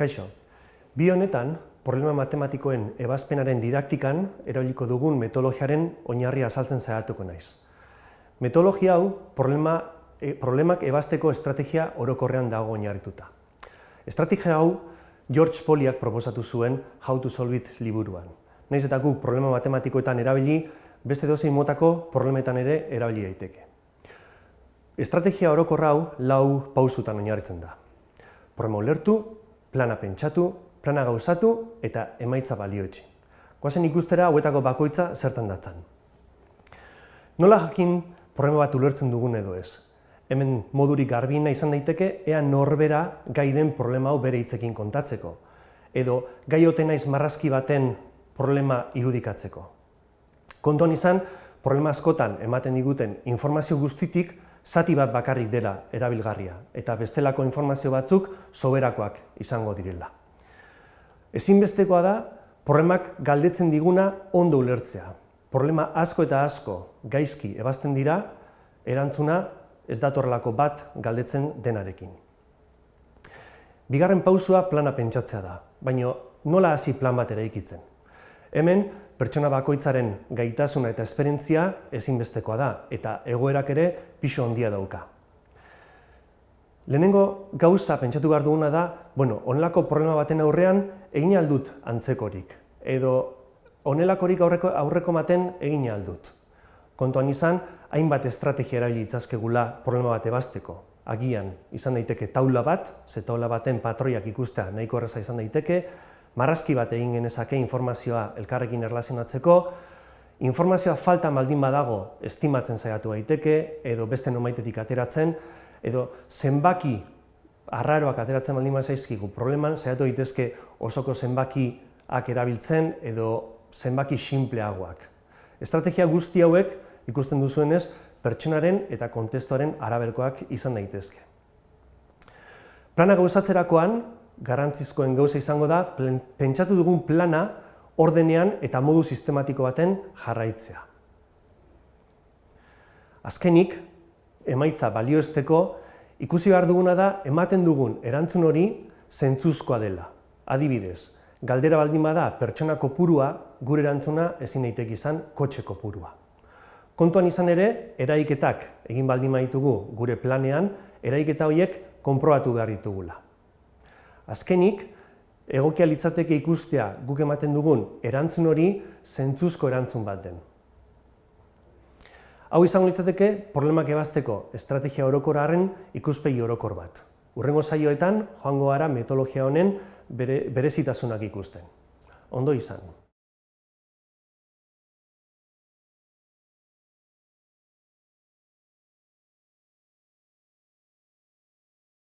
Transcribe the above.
Kaixo, bi honetan, problema matematikoen ebazpenaren didaktikan erabiliko dugun metodologiaren oinarria azaltzen saiatuko naiz. Metodologia hau problemak ebazteko estrategia orokorrean dago oinarrituta. Estrategia hau George Polyak proposatu zuen How to Solve It liburuan. Nahiz eta guk problema matematikoetan erabili, beste edozein motako problemetan ere erabili daiteke. Estrategia orokor hau lau pausutan oinarritzen da. Problema ulertu, plana pentsatu, plana gauzatu eta emaitza balioetsi. Goazen ikustera hauetako bakoitza zertan datzan. Nola jakin problema bat ulertzen dugun edo ez? Hemen modurik garbiena izan daiteke ea norbera gai den problema hau bere hitzekin kontatzeko, edo gai ote naiz marrazki baten problema irudikatzeko. Kontuan izan, problema askotan ematen diguten informazio guztitik zati bat bakarrik dela erabilgarria, eta bestelako informazio batzuk soberakoak izango direla. Ezinbestekoa da, problemak galdetzen diguna ondo ulertzea. Problema asko eta asko gaizki ebazten dira, erantzuna ez datorrelako bat galdetzen denarekin. Bigarren pausua plana pentsatzea da, baina nola hasi plan bat eraikitzen. Hemen, pertsona bakoitzaren gaitasuna eta esperientzia ezinbestekoa da, eta egoerak ere pisu handia dauka. Lehenengo gauza pentsatu behar duguna da, honelako problema baten aurrean egin aldut antzekorik, edo honelakorik aurreko maten egin aldut. Kontuan izan, hainbat estrategia erabili ditzakegula problema bat ebazteko. Agian izan daiteke taula bat, ze taula baten patroiak ikustea nahiko erraza izan daiteke, marrazki bat egin genezake informazioa elkarrekin erlazionatzeko, informazioa falta baldin badago estimatzen saiatu daiteke, edo beste nomaitetik ateratzen, edo zenbaki arraroak ateratzen baldin bazaizkigu probleman, saiatu daitezke osoko zenbakiak erabiltzen edo zenbaki sinpleagoak. Estrategia guzti hauek ikusten duzuenez, pertsonaren eta kontestuaren araberkoak izan daitezke. Plana gauzatzerakoan, garrantzizkoen gauza izango da, pentsatu dugun plana ordenean eta modu sistematiko baten jarraitzea. Azkenik, emaitza balioesteko, ikusi behar duguna da, ematen dugun erantzun hori zentzuzkoa dela. Adibidez, galdera baldin bada pertsona kopurua, gure erantzuna ezin daiteke izan kotxe kopurua. Kontuan izan ere, eraiketak egin baldin baditugu gure planean, eraiketa horiek konprobatu behar ditugula. Azkenik, egokia litzateke ikustea guk ematen dugun erantzun hori zentzuzko erantzun bat den. Hau izango litzateke problemak ebazteko estrategia orokorraren ikuspegi orokor bat. Hurrengo saioetan joango gara metodologia honen berezitasunak ikusten. Ondo izan.